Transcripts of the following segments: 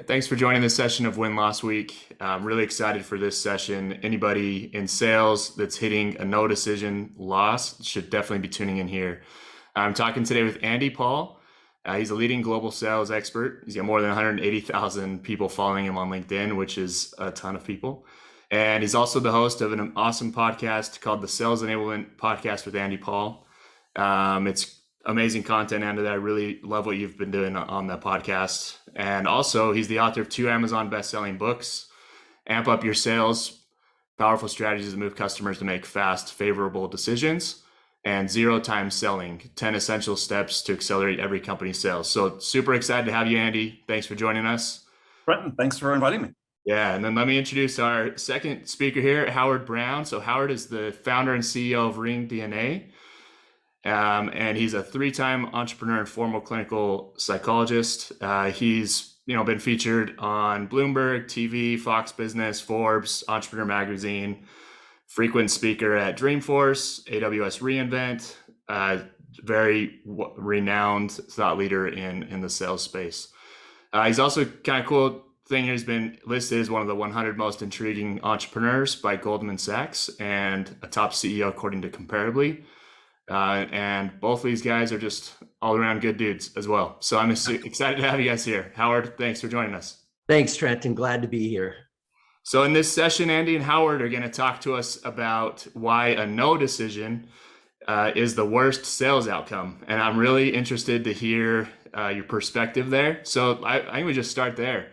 Thanks for joining this session of Win-Loss Week. I'm really excited for this session. Anybody in sales that's hitting a no decision loss should definitely be tuning in here. I'm talking today with Andy Paul. He's a leading global sales expert. He's got more than 180,000 people following him on LinkedIn, which is a ton of people. And he's also the host of an awesome podcast called the Sales Enablement Podcast with Andy Paul. It's amazing content, Andy. I really love what you've been doing on that podcast. And also, he's the author of 2 Amazon best-selling books, Amp Up Your Sales, Powerful Strategies to Move Customers to Make Fast, Favorable Decisions, and Zero Time Selling, 10 Essential Steps to Accelerate Every Company's Sales. So super excited to have you, Andy. Thanks for joining us. Brenton, thanks for inviting me. Yeah, and then let me introduce our second speaker here, Howard Brown. So Howard is the founder and CEO of ringDNA. And he's a 3-time entrepreneur and formal clinical psychologist. He's been featured on Bloomberg, TV, Fox Business, Forbes, Entrepreneur Magazine, frequent speaker at Dreamforce, AWS reInvent, very renowned thought leader in the sales space. He's also kind of cool thing. He's been listed as one of the 100 most intriguing entrepreneurs by Goldman Sachs and a top CEO according to Comparably. And both of these guys are just all around good dudes as well. So I'm excited to have you guys here. Howard, thanks for joining us. Thanks, Trent, and glad to be here. So in this session, Andy and Howard are going to talk to us about why a no decision is the worst sales outcome. And I'm really interested to hear your perspective there. So I think we just start there.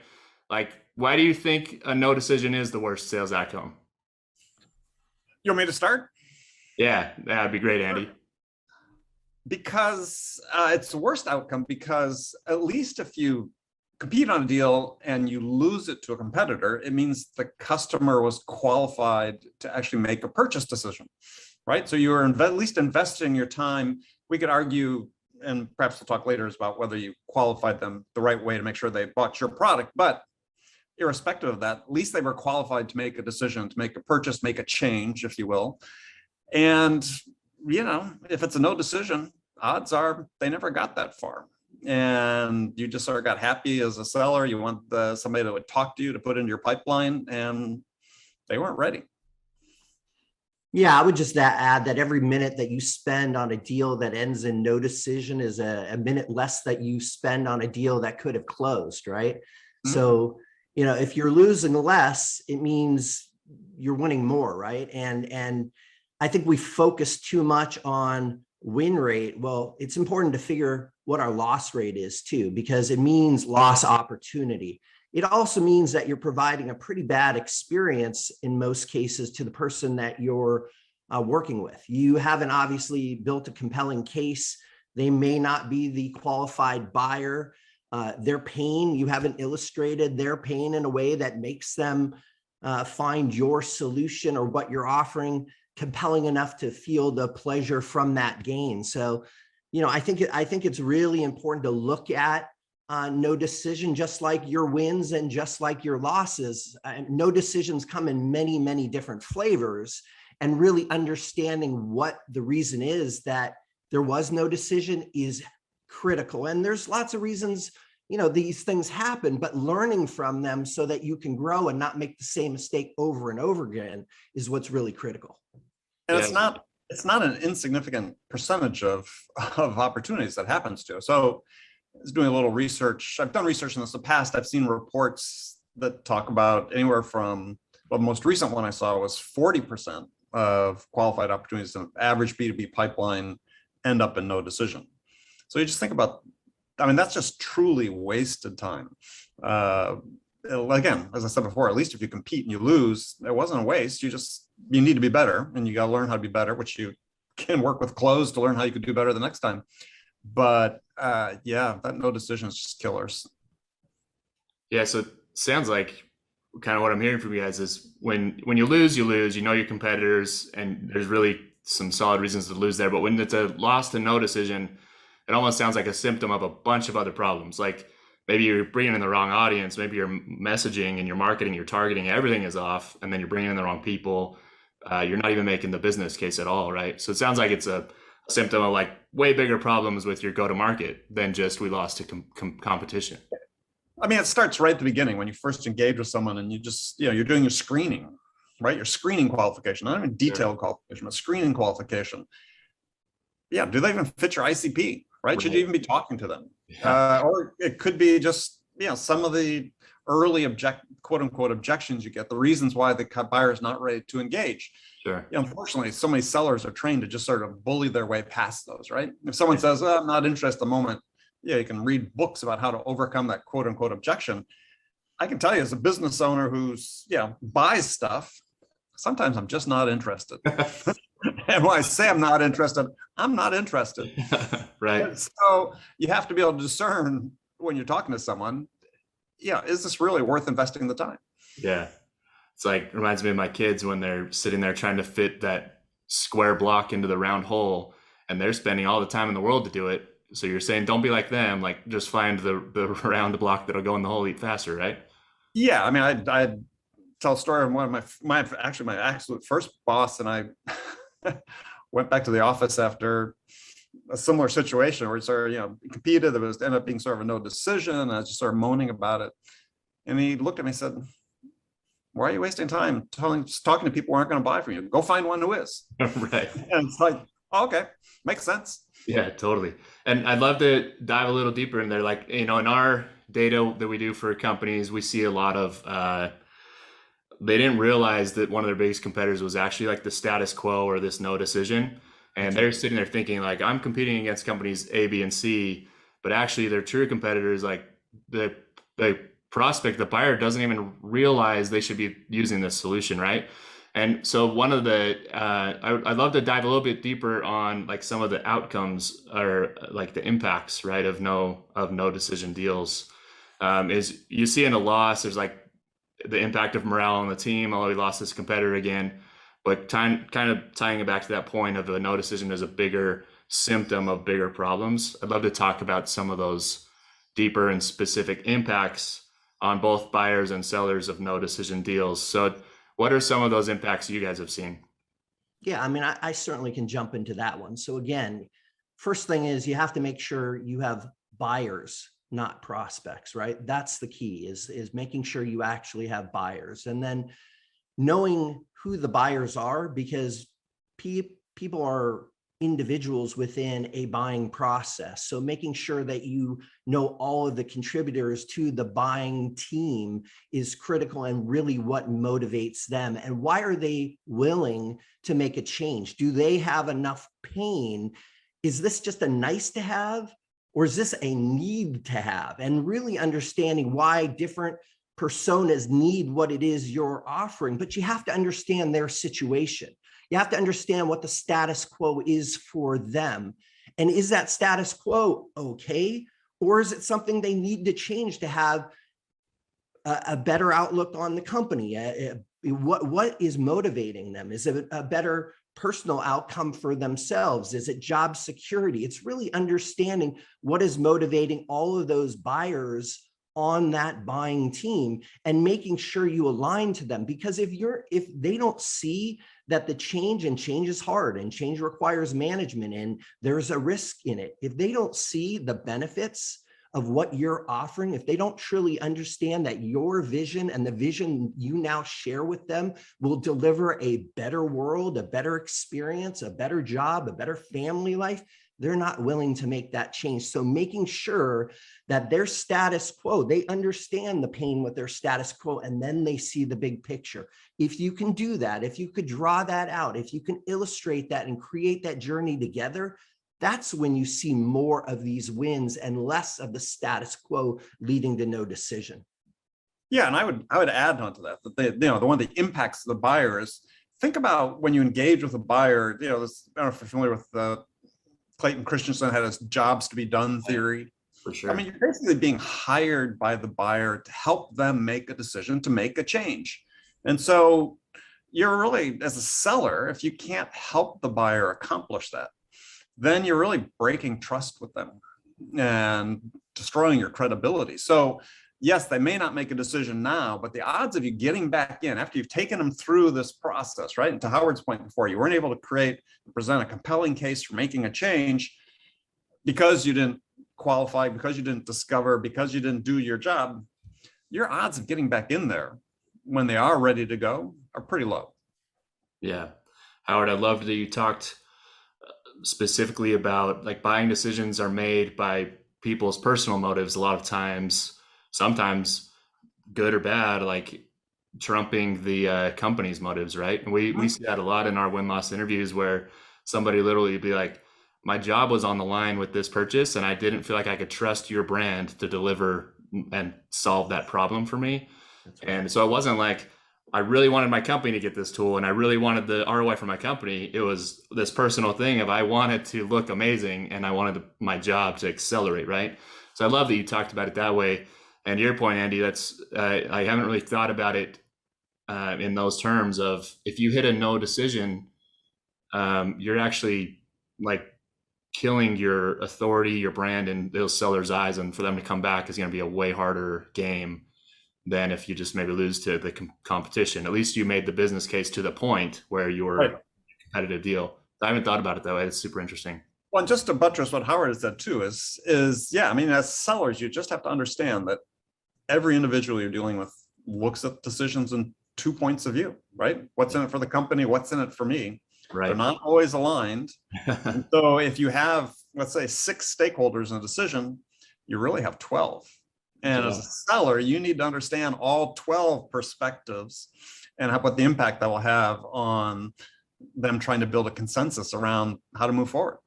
Like, why do you think a no decision is the worst sales outcome? You want me to start? Yeah, that'd be great, Andy. Because it's the worst outcome, because at least if you compete on a deal and you lose it to a competitor, it means the customer was qualified to actually make a purchase decision, right? So you are at least investing your time. We could argue, and perhaps we'll talk later, about whether you qualified them the right way to make sure they bought your product. But irrespective of that, at least they were qualified to make a decision, to make a purchase, make a change, if you will. And if it's a no decision, odds are they never got that far. And you just sort of got happy as a seller. You want somebody that would talk to you to put into your pipeline, and they weren't ready. Yeah, I would just add that every minute that you spend on a deal that ends in no decision is a minute less that you spend on a deal that could have closed, right? Mm-hmm. So, if you're losing less, it means you're winning more, right? And I think we focus too much on win rate. Well, it's important to figure what our loss rate is too, because it means loss opportunity. It also means that you're providing a pretty bad experience in most cases to the person that you're working with. You haven't obviously built a compelling case. They may not be the qualified buyer. Their pain, you haven't illustrated their pain in a way that makes them find your solution or what you're offering compelling enough to feel the pleasure from that gain. So, I think it's really important to look at no decision, just like your wins and just like your losses. No decisions come in many, many different flavors, and really understanding what the reason is that there was no decision is critical. And there's lots of reasons, these things happen, but learning from them so that you can grow and not make the same mistake over and over again is what's really critical. And it's not an insignificant percentage of opportunities that happens to us. So I was doing a little research. I've done research in this in the past. I've seen reports that talk about anywhere from, well, the most recent one I saw was 40% of qualified opportunities in the average B2B pipeline end up in no decision. So you just think about, that's just truly wasted time. Again, as I said before, at least if you compete and you lose, it wasn't a waste. You need to be better, and you got to learn how to be better, which you can work with close to learn how you could do better the next time. But that no decision is just killers. Yeah, so it sounds like kind of what I'm hearing from you guys is when you lose, you know your competitors, and there's really some solid reasons to lose there. But when it's a loss to no decision, it almost sounds like a symptom of a bunch of other problems. Like maybe you're bringing in the wrong audience, maybe your messaging and your marketing, your targeting, everything is off, and then you're bringing in the wrong people. You're not even making the business case at all, right? So it sounds like it's a symptom of like way bigger problems with your go-to-market than just we lost to competition. I mean, it starts right at the beginning when you first engage with someone and you just, you're doing your screening, right? Your screening qualification, not even detailed qualification, but screening qualification. Yeah, do they even fit your ICP, right? Should you even be talking to them? Yeah. Or it could be just, some of the early quote unquote objections you get, the reasons why the buyer is not ready to engage. Sure. Unfortunately, so many sellers are trained to just sort of bully their way past those, right? If someone says, I'm not interested at the moment, you can read books about how to overcome that quote unquote objection. I can tell you as a business owner who's, buys stuff, sometimes I'm just not interested. And when I say I'm not interested, I'm not interested. Right. So you have to be able to discern when you're talking to someone, is this really worth investing the time? Yeah. It's like, reminds me of my kids when they're sitting there trying to fit that square block into the round hole, and they're spending all the time in the world to do it. So you're saying, don't be like them, like just find the round block that'll go in the hole, eat faster, right? Yeah. I mean, I tell a story of one of my absolute first boss, and I went back to the office after a similar situation where we sort of, competed. It was ended up being sort of a no decision. And I was just sort of moaning about it. And he looked at me and said, why are you wasting time talking to people who aren't going to buy from you? Go find one who is. Right. And it's like, oh, okay, makes sense. Yeah, totally. And I'd love to dive a little deeper in there. Like, in our data that we do for companies, we see a lot of, they didn't realize that one of their biggest competitors was actually like the status quo or this no decision. And they're sitting there thinking like, I'm competing against companies A, B, and C, but actually their true competitors, like the prospect, the buyer doesn't even realize they should be using this solution, right? And so one of the, I'd love to dive a little bit deeper on like some of the outcomes or like the impacts, right, of no decision deals. Is you see in a loss, there's like the impact of morale on the team, although we lost this competitor again, but kind of tying it back to that point of a no decision as a bigger symptom of bigger problems. I'd love to talk about some of those deeper and specific impacts on both buyers and sellers of no decision deals. So what are some of those impacts you guys have seen? Yeah, I mean, I certainly can jump into that one. So again, first thing is you have to make sure you have buyers, not prospects, right? That's the key is making sure you actually have buyers, and then knowing who the buyers are, because people are individuals within a buying process. So making sure that you know all of the contributors to the buying team is critical, and really what motivates them and why are they willing to make a change? Do they have enough pain? Is this just a nice to have, or is this a need to have? And really understanding why different personas need what it is you're offering, but you have to understand their situation. You have to understand what the status quo is for them. And is that status quo okay? Or is it something they need to change to have a better outlook on the company? What is motivating them? Is it a better personal outcome for themselves? Is it job security? It's really understanding what is motivating all of those buyers on that buying team and making sure you align to them. Because if they don't see that the change is hard and change requires management and there's a risk in it, if they don't see the benefits of what you're offering, if they don't truly understand that your vision and the vision you now share with them will deliver a better world, a better experience, a better job, a better family life, they're not willing to make that change. So making sure that their status quo, they understand the pain with their status quo, and then they see the big picture. If you can do that, if you could draw that out, if you can illustrate that and create that journey together, that's when you see more of these wins and less of the status quo leading to no decision. Yeah, and I would add on to that the one of the impacts of the buyer is, think about when you engage with a buyer. I don't know if you're familiar with Clayton Christensen had his jobs to be done theory. For sure. I mean, you're basically being hired by the buyer to help them make a decision, to make a change. And so you're really, as a seller, if you can't help the buyer accomplish that, then you're really breaking trust with them and destroying your credibility. So yes, they may not make a decision now, but the odds of you getting back in after you've taken them through this process, right? And to Howard's point before, you weren't able to present a compelling case for making a change because you didn't, qualify, because you didn't discover, because you didn't do your job, your odds of getting back in there when they are ready to go are pretty low. Yeah. Howard, I loved that you talked specifically about like buying decisions are made by people's personal motives a lot of times, sometimes good or bad, like trumping the company's motives, right? And we see that a lot in our win-loss interviews where somebody literally be like, my job was on the line with this purchase and I didn't feel like I could trust your brand to deliver and solve that problem for me. Right. And so it wasn't like I really wanted my company to get this tool and I really wanted the ROI for my company. It was this personal thing of I wanted to look amazing and I wanted my job to accelerate, right? So I love that you talked about it that way. And to your point, Andy, that's I haven't really thought about it in those terms of if you hit a no decision, you're actually like killing your authority, your brand in those sellers' eyes, and for them to come back is going to be a way harder game than if you just maybe lose to the competition. At least you made the business case to the point where you were right. A competitive deal. I haven't thought about it that way. It's super interesting. Well, and just to buttress what Howard has said too is yeah, I mean, as sellers, you just have to understand that every individual you're dealing with looks at decisions in 2 points of view, right? What's in it for the company? What's in it for me? Right. They're not always aligned. And so if you have, let's say, 6 stakeholders in a decision, you really have 12. And as a seller, you need to understand all 12 perspectives and what the impact that will have on them trying to build a consensus around how to move forward.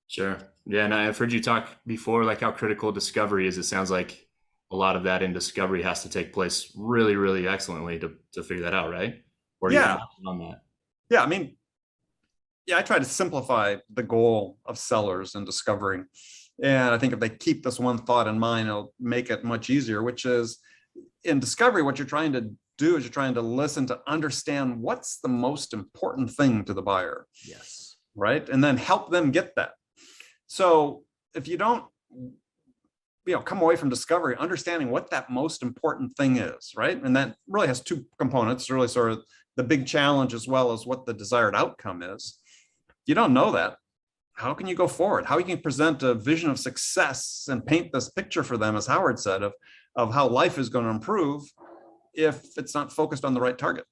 Sure. Yeah. And I've heard you talk before, like how critical discovery is. It sounds like a lot of that in discovery has to take place really, really excellently to figure that out, right? Or yeah. On that. Yeah. I mean, yeah, I try to simplify the goal of sellers in discovery. And I think if they keep this one thought in mind, it'll make it much easier, which is in discovery, what you're trying to do is you're trying to listen to understand what's the most important thing to the buyer. Yes. Right. And then help them get that. So if you don't, come away from discovery, understanding what that most important thing is, right? And that really has 2 components, really sort of the big challenge as well as what the desired outcome is. If you don't know that, how can you go forward? How you can present a vision of success and paint this picture for them, as Howard said, of how life is going to improve if it's not focused on the right target?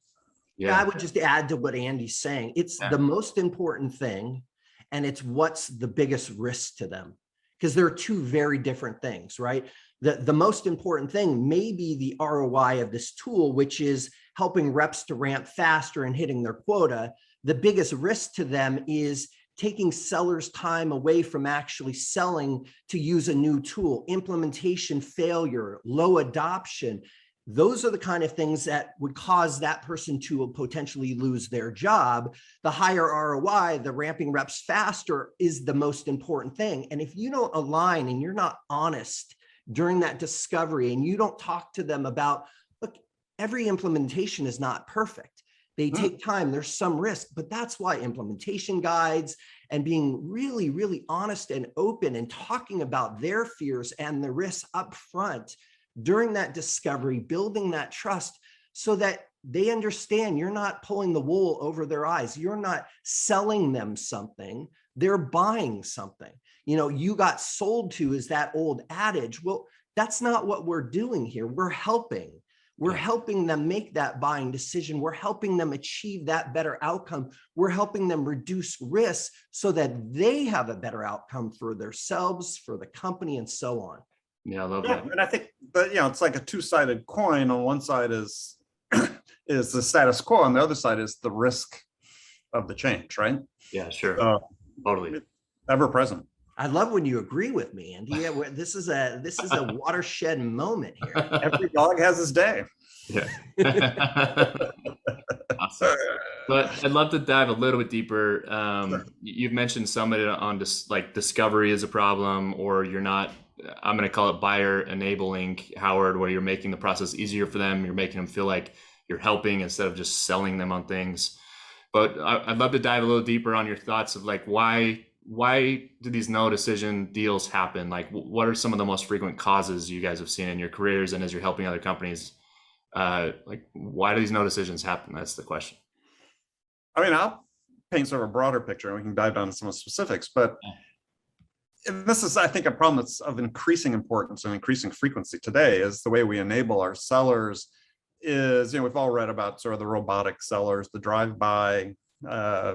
Yeah, I would just add to what Andy's saying. It's the most important thing, and it's what's the biggest risk to them. Because there are 2 very different things, right? The most important thing may be the ROI of this tool, which is helping reps to ramp faster and hitting their quota. The biggest risk to them is taking sellers' time away from actually selling to use a new tool, implementation failure, low adoption. Those are the kind of things that would cause that person to potentially lose their job. The higher ROI, the ramping reps faster, is the most important thing. And if you don't align and you're not honest during that discovery and you don't talk to them about, look, every implementation is not perfect. They take time, there's some risk, but that's why implementation guides and being really, really honest and open and talking about their fears and the risks up front during that discovery, building that trust so that they understand you're not pulling the wool over their eyes. You're not selling them something, they're buying something. You got sold to is that old adage. Well, that's not what we're doing here. We're helping. We're helping them make that buying decision. We're helping them achieve that better outcome. We're helping them reduce risk so that they have a better outcome for themselves, for the company, and so on. Yeah, I love that. And I think that, it's like a 2-sided coin. On one side is is the status quo, and the other side is the risk of the change, right? Yeah, sure. Totally. Ever present. I love when you agree with me, Andy. Yeah, this is a watershed moment here. Every dog has his day. Yeah. Awesome. But I'd love to dive a little bit deeper. Sure. You've mentioned some of it on just like discovery is a problem, or you're not. I'm going to call it buyer enabling, Howard, where you're making the process easier for them. You're making them feel like you're helping instead of just selling them on things. But I'd love to dive a little deeper on your thoughts of like why do these no decision deals happen? Like what are some of the most frequent causes you guys have seen in your careers and as you're helping other companies? Like why do these no decisions happen? That's the question. I mean, I'll paint sort of a broader picture and we can dive down to some specifics, but and this is, I think, a problem that's of increasing importance and increasing frequency today, is the way we enable our sellers is, we've all read about sort of the robotic sellers, the drive-by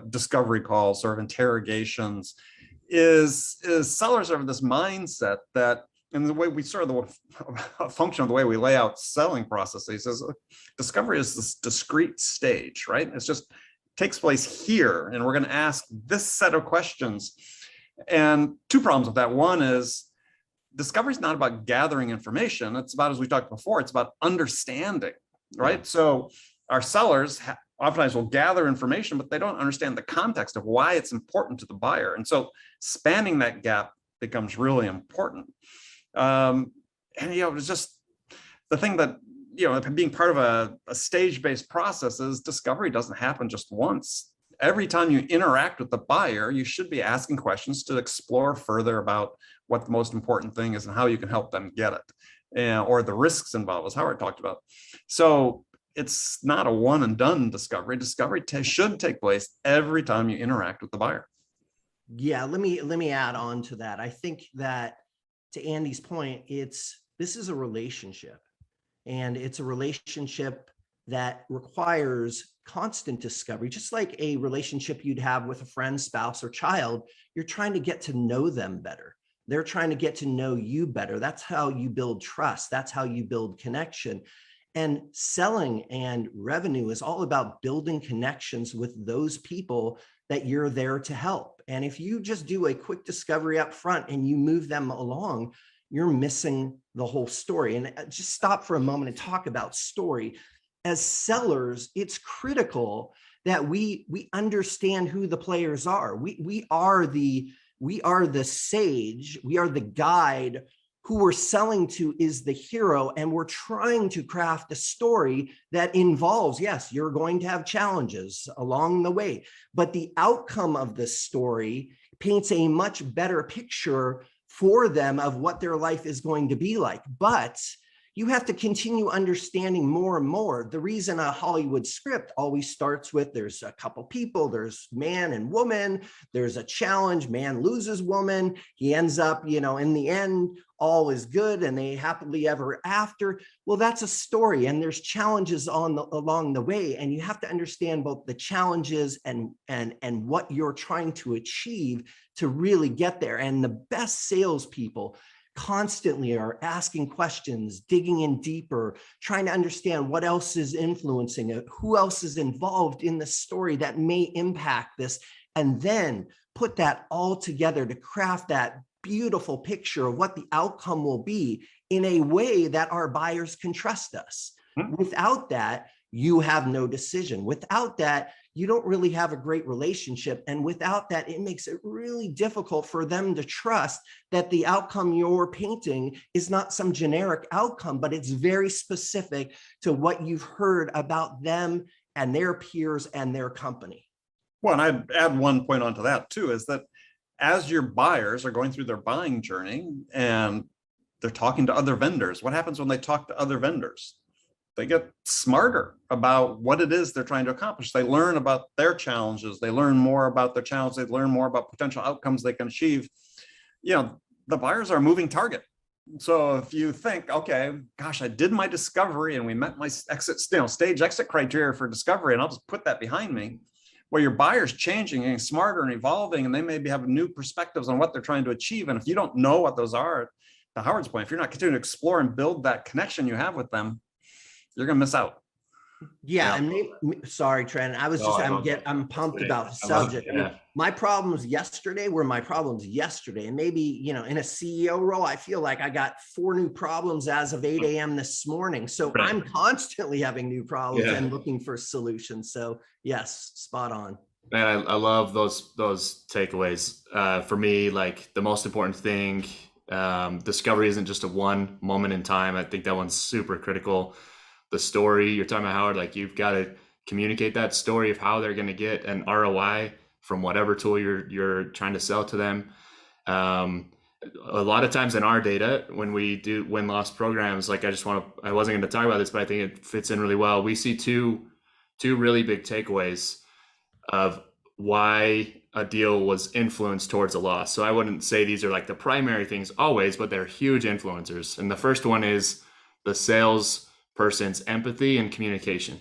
discovery calls, sort of interrogations, is sellers have this mindset that, and the way we sort of the function of the way we lay out selling processes is discovery is this discrete stage, right? It's just takes place here, and we're going to ask this set of questions. And two problems with that. One is discovery is not about gathering information. It's about, as we talked before, it's about understanding, right? Yeah. So our sellers oftentimes will gather information, but they don't understand the context of why it's important to the buyer. And so spanning that gap becomes really important. And, it's just the thing that, being part of a stage-based process is discovery doesn't happen just once. Every time you interact with the buyer, you should be asking questions to explore further about what the most important thing is and how you can help them get it, or the risks involved, as Howard talked about. So it's not a one and done discovery. Discovery should take place every time you interact with the buyer. Yeah, let me add on to that. I think that, to Andy's point, this is a relationship, and it's a relationship that requires constant discovery. Just like a relationship you'd have with a friend, spouse, or child, you're trying to get to know them better. They're trying to get to know you better. That's how you build trust. That's how you build connection. And selling and revenue is all about building connections with those people that you're there to help. And if you just do a quick discovery up front and you move them along, you're missing the whole story. And just stop for a moment and talk about story. As sellers, it's critical that we understand who the players are. We are the sage, we are the guide. Who we're selling to is the hero, and we're trying to craft a story that involves, yes, you're going to have challenges along the way, but the outcome of this story paints a much better picture for them of what their life is going to be like. But you have to continue understanding more and more. The reason a Hollywood script always starts with, there's a couple people, there's man and woman, there's a challenge, man loses woman, he ends up, in the end, all is good and they happily ever after. Well, that's a story, and there's challenges along the way, and you have to understand both the challenges and what you're trying to achieve to really get there. And the best salespeople constantly are asking questions, digging in deeper, trying to understand what else is influencing it, who else is involved in the story that may impact this, and then put that all together to craft that beautiful picture of what the outcome will be in a way that our buyers can trust us. Without that, you have no decision. Without that, you don't really have a great relationship. And without that, it makes it really difficult for them to trust that the outcome you're painting is not some generic outcome, but it's very specific to what you've heard about them and their peers and their company. Well, and I'd add one point onto that too, is that as your buyers are going through their buying journey and they're talking to other vendors, what happens when they talk to other vendors? They get smarter about what it is they're trying to accomplish. They learn about their challenges. They learn more about their challenges. They learn more about potential outcomes they can achieve. The buyers are a moving target. So if you think, okay, gosh, I did my discovery and we met my stage exit criteria for discovery, and I'll just put that behind me. Well, your buyer's changing, getting smarter and evolving, and they maybe have new perspectives on what they're trying to achieve. And if you don't know what those are, to Howard's point, if you're not continuing to explore and build that connection you have with them, you're going to miss out. Yeah. And sorry, Trent, I'm pumped about the subject. My problems yesterday were my problems yesterday. And maybe, in a CEO role, I feel like I got 4 new problems as of 8 a.m. this morning. So I'm constantly having new problems and looking for solutions. So yes, spot on. Man, I love those takeaways. For me, like the most important thing, discovery isn't just a one moment in time. I think that one's super critical. The story you're talking about, Howard, like you've got to communicate that story of how they're going to get an ROI from whatever tool you're trying to sell to them. A lot of times in our data, when we do win-loss programs, like I wasn't going to talk about this, but I think it fits in really well. We see two really big takeaways of why a deal was influenced towards a loss. So I wouldn't say these are like the primary things always, but they're huge influencers. And the first one is the salesperson's empathy and communication.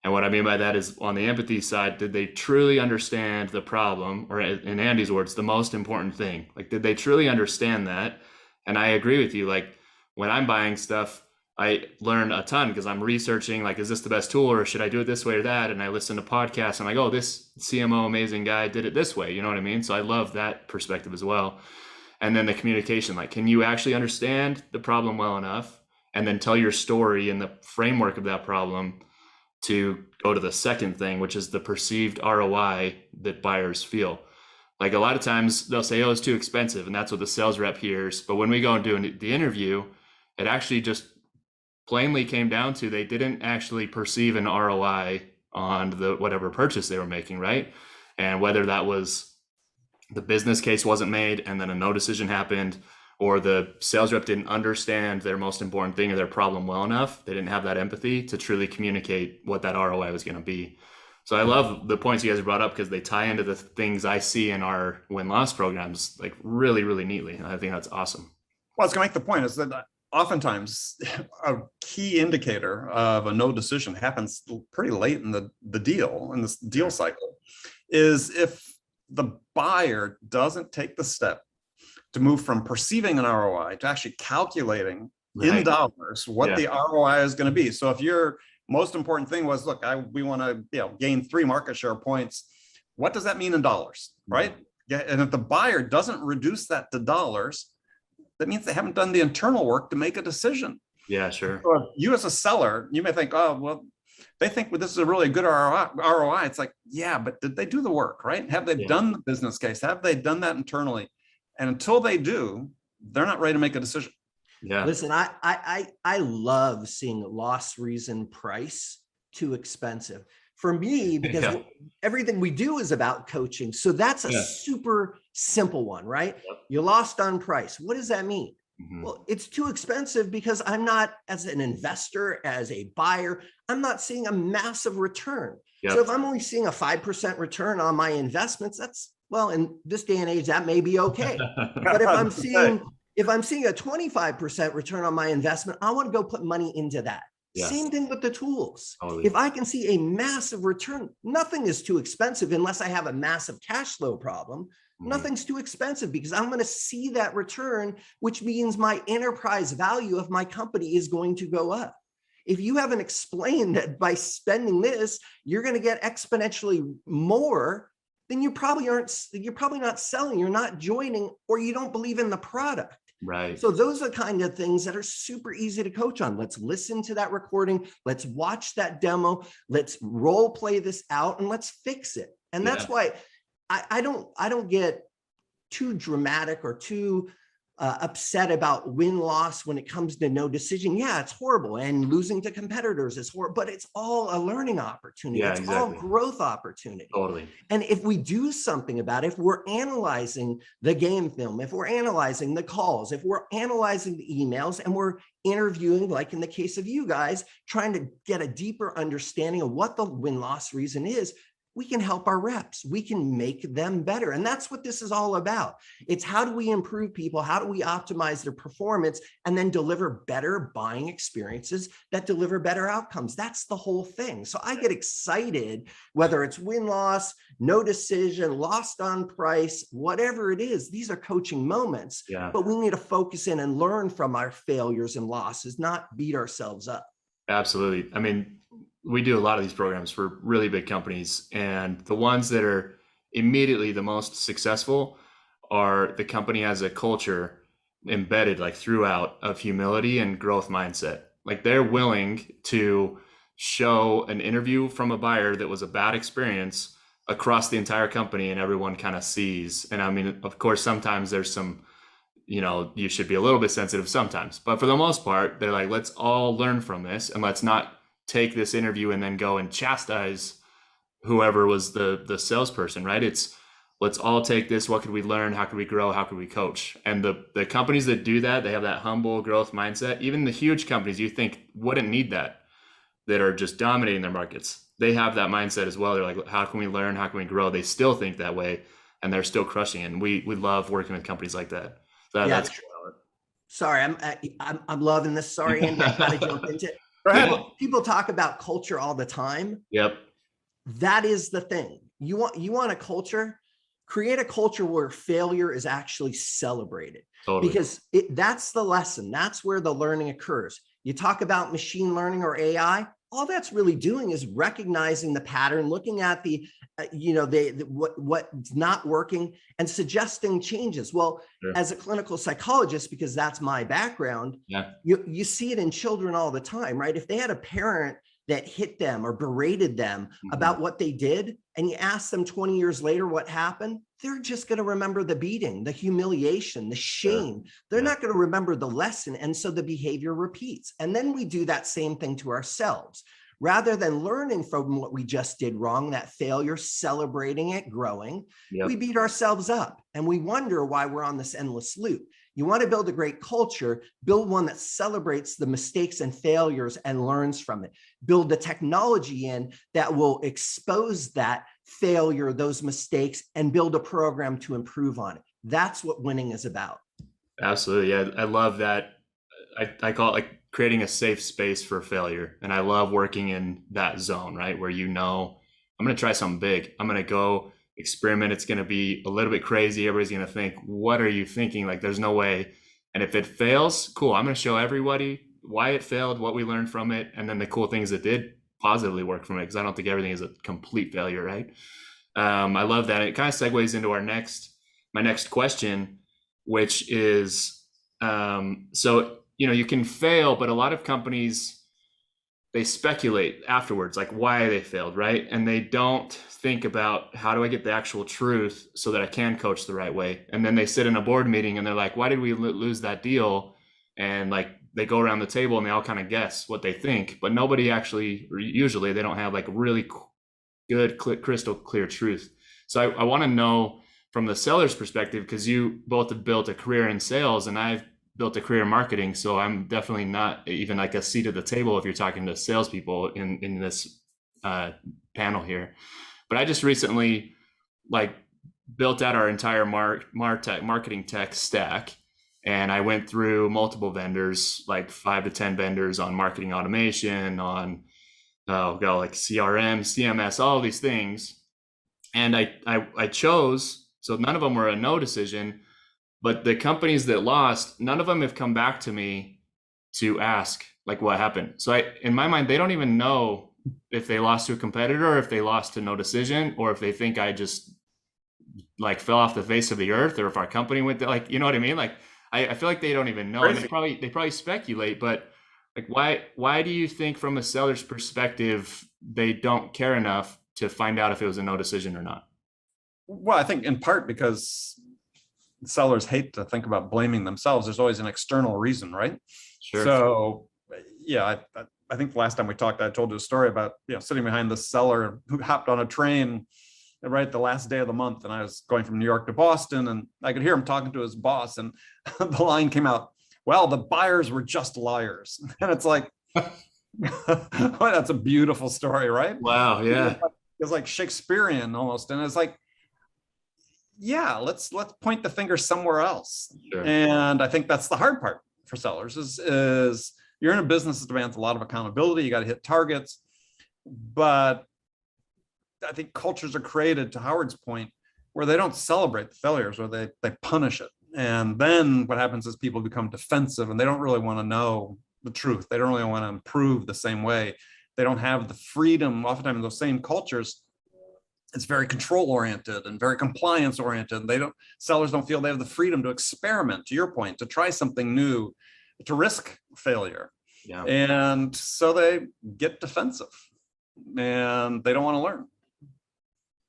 And what I mean by that is, on the empathy side, did they truly understand the problem? Or in Andy's words, the most important thing. Like, did they truly understand that? And I agree with you. Like, when I'm buying stuff, I learn a ton because I'm researching, like, is this the best tool, or should I do it this way or that? And I listen to podcasts and I'm like, oh, this CMO amazing guy did it this way. You know what I mean? So I love that perspective as well. And then the communication, like, can you actually understand the problem well enough and then tell your story in the framework of that problem to go to the second thing, which is the perceived ROI that buyers feel. Like, a lot of times they'll say, oh, it's too expensive. And that's what the sales rep hears. But when we go and do the interview, it actually just plainly came down to they didn't actually perceive an ROI on the whatever purchase they were making, right? And whether that was the business case wasn't made and then a no decision happened, or the sales rep didn't understand their most important thing or their problem well enough, they didn't have that empathy to truly communicate what that ROI was going to be. So I love the points you guys brought up because they tie into the things I see in our win-loss programs, like, really, really neatly. I think that's awesome. Well, I was going to make the point is that oftentimes a key indicator of a no decision happens pretty late in the deal, in this deal cycle, is if the buyer doesn't take the step to move from perceiving an ROI to actually calculating in dollars what the ROI is going to be. So if your most important thing was, look, we want to gain 3 market share points, what does that mean in dollars, right? Yeah, and if the buyer doesn't reduce that to dollars, that means they haven't done the internal work to make a decision. Yeah, sure. So if you as a seller, you may think, oh, well, they think this is a really good ROI. It's like, yeah, but did they do the work, right? Have they done the business case? Have they done that internally? And until they do, they're not ready to make a decision. Yeah. Listen, I love seeing loss reason price too expensive for me, because everything we do is about coaching. So that's a super simple one, right? Yep. You lost on price. What does that mean? Mm-hmm. Well, it's too expensive because I'm not, as an investor, as a buyer, I'm not seeing a massive return. Yep. So if I'm only seeing a 5% return on my investments, that's, well, in this day and age, that may be okay. But if I'm seeing a 25% return on my investment, I want to go put money into that. Yes. Same thing with the tools. Totally. If I can see a massive return, nothing is too expensive unless I have a massive cash flow problem. Mm-hmm. Nothing's too expensive because I'm going to see that return, which means my enterprise value of my company is going to go up. If you haven't explained that by spending this, you're going to get exponentially more, then you're probably not selling, you're not joining, or you don't believe in the product. Right. So those are kind of things that are super easy to coach on. Let's listen to that recording. Let's watch that demo. Let's role play this out and let's fix it. And that's why I don't get too dramatic or too upset about win-loss when it comes to no decision. Yeah, it's horrible. And losing to competitors is horrible, but it's all a learning opportunity. Yeah, it's all growth opportunity. Totally. And if we do something about it, if we're analyzing the game film, if we're analyzing the calls, if we're analyzing the emails, and we're interviewing, like in the case of you guys, trying to get a deeper understanding of what the win-loss reason is, we can help our reps. We can make them better. And that's what this is all about. It's how do we improve people? How do we optimize their performance and then deliver better buying experiences that deliver better outcomes? That's the whole thing. So I get excited, whether it's win-loss, no decision, lost on price, whatever it is, these are coaching moments, but we need to focus in and learn from our failures and losses, not beat ourselves up. Absolutely. I mean, we do a lot of these programs for really big companies, and the ones that are immediately the most successful are the company has a culture embedded like throughout of humility and growth mindset. Like, they're willing to show an interview from a buyer that was a bad experience across the entire company and everyone kind of sees. And I mean, of course, sometimes there's some, you should be a little bit sensitive sometimes, but for the most part, they're like, let's all learn from this and let's not take this interview and then go and chastise whoever was the salesperson, right? It's let's all take this. What could we learn? How could we grow? How could we coach? And the companies that do that, they have that humble growth mindset. Even the huge companies you think wouldn't need that are just dominating their markets. they have that mindset as well. They're like, how can we learn? How can we grow? They still think that way, and they're still crushing it. And we love working with companies like that. That's sorry, I'm loving this. Sorry, Andy, I gotta jump into it. Go ahead. People talk about culture all the time. Yep. That is the thing. You want a culture, create a culture where failure is actually celebrated. Totally. Because that's the lesson. That's where the learning occurs. You talk about machine learning or AI, all that's really doing is recognizing the pattern, looking at what's not working and suggesting changes. Well, sure. As a clinical psychologist, because that's my background, you see it in children all the time, right? If they had a parent that hit them or berated them about what they did, and you ask them 20 years later what happened, they're just going to remember the beating, the humiliation, the shame. They're not going to remember the lesson. And so the behavior repeats. And then we do that same thing to ourselves. Rather than learning from what we just did wrong, that failure, celebrating it, growing, we beat ourselves up and we wonder why we're on this endless loop. You want to build a great culture, build one that celebrates the mistakes and failures and learns from it. Build the technology in that will expose that failure, those mistakes, and build a program to improve on it. That's what winning is about. Absolutely. Yeah, I love that. I call it like creating a safe space for failure. And I love working in that zone, right? Where I'm going to try something big. I'm going to go experiment. It's going to be a little bit crazy. Everybody's going to think, what are you thinking? Like, there's no way. And if it fails, cool. I'm going to show everybody why it failed, what we learned from it, and then the cool things that did positively work from it, because I don't think everything is a complete failure, right? I love that. It kind of segues into my next question, which is, you can fail, but a lot of companies, they speculate afterwards, like why they failed, right? And they don't think about, how do I get the actual truth so that I can coach the right way? And then they sit in a board meeting and they're like, why did we lose that deal? And like, they go around the table and they all kind of guess what they think, but nobody actually, usually they don't have like really good, crystal clear truth. So I want to know from the seller's perspective, because you both have built a career in sales and I've built a career in marketing. So I'm definitely not even like a seat at the table if you're talking to salespeople in this panel here. But I just recently like built out our entire marketing tech stack. And I went through multiple vendors, like 5 to 10 vendors on marketing automation, on like CRM, CMS, all these things. And I chose, so none of them were a no decision, but the companies that lost, none of them have come back to me to ask like what happened. So in my mind, they don't even know if they lost to a competitor, or if they lost to no decision, or if they think I just like fell off the face of the earth, or if our company went to, like, you know what I mean? Like, I feel like they don't even know. They probably speculate, but like, why do you think from a seller's perspective, they don't care enough to find out if it was a no decision or not? Well, I think in part because sellers hate to think about blaming themselves. There's always an external reason, right? Sure. So yeah, I think the last time we talked, I told you a story about, sitting behind the seller who hopped on a train right the last day of the month, and I was going from New York to Boston, and I could hear him talking to his boss, and the line came out, well, the buyers were just liars. And it's like, that's a beautiful story, right? Wow. Yeah. It's like Shakespearean almost. And it's like, yeah, let's point the finger somewhere else. Sure. And I think that's the hard part for sellers is you're in a business that demands a lot of accountability. You got to hit targets, but I think cultures are created, to Howard's point, where they don't celebrate the failures, or they punish it. And then what happens is people become defensive and they don't really want to know the truth. They don't really want to improve the same way. They don't have the freedom. Oftentimes in those same cultures, it's very control oriented and very compliance oriented. Sellers don't feel they have the freedom to experiment, to your point, to try something new, to risk failure. Yeah. And so they get defensive and they don't want to learn.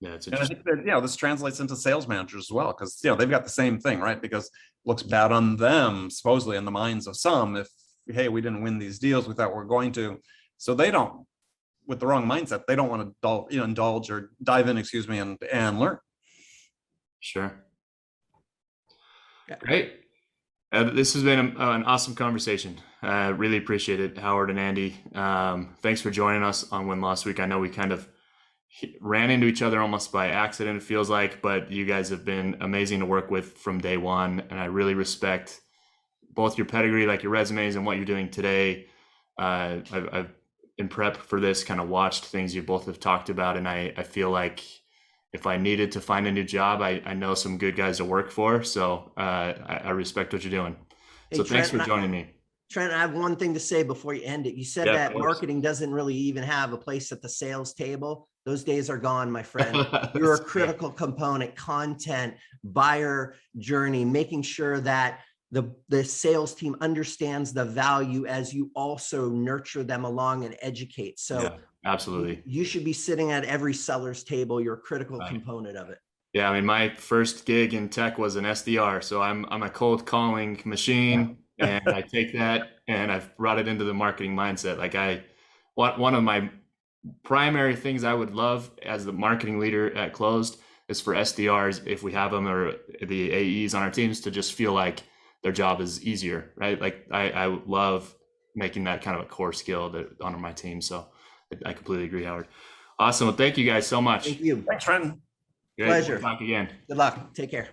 Yeah, it's and I interesting. think that, this translates into sales managers as well, because they've got the same thing, right? Because it looks bad on them, supposedly in the minds of some, if, hey, we didn't win these deals we thought we were going to. So they don't, with the wrong mindset, they don't want to indulge or dive in, and learn. Sure. Great. This has been an awesome conversation. Really appreciate it, Howard and Andy. Thanks for joining us on Win Loss Week. I know we kind of ran into each other almost by accident, it feels like, but you guys have been amazing to work with from day one. And I really respect both your pedigree, like your resumes, and what you're doing today. I've in prep for this kind of watched things you both have talked about. And I feel like if I needed to find a new job, I know some good guys to work for. So I respect what you're doing. Hey, so thanks for joining me. Trent, I have one thing to say before you end it. You said that marketing doesn't really even have a place at the sales table. Those days are gone, my friend. You're a critical component, content, buyer journey, making sure that the sales team understands the value as you also nurture them along and educate. So yeah, absolutely. You should be sitting at every seller's table. You're a critical component of it. Yeah, I mean, my first gig in tech was an SDR. So I'm a cold calling machine. And I take that and I've brought it into the marketing mindset. Like one of my primary things I would love as the marketing leader at Closed is for SDRs, if we have them, or the AEs on our teams, to just feel like their job is easier, right? Like I love making that kind of a core skill on my team. So I completely agree, Howard. Awesome. Well, thank you guys so much. Thank you. Thanks, Trenton. Great. Pleasure. We'll talk again. Good luck. Take care.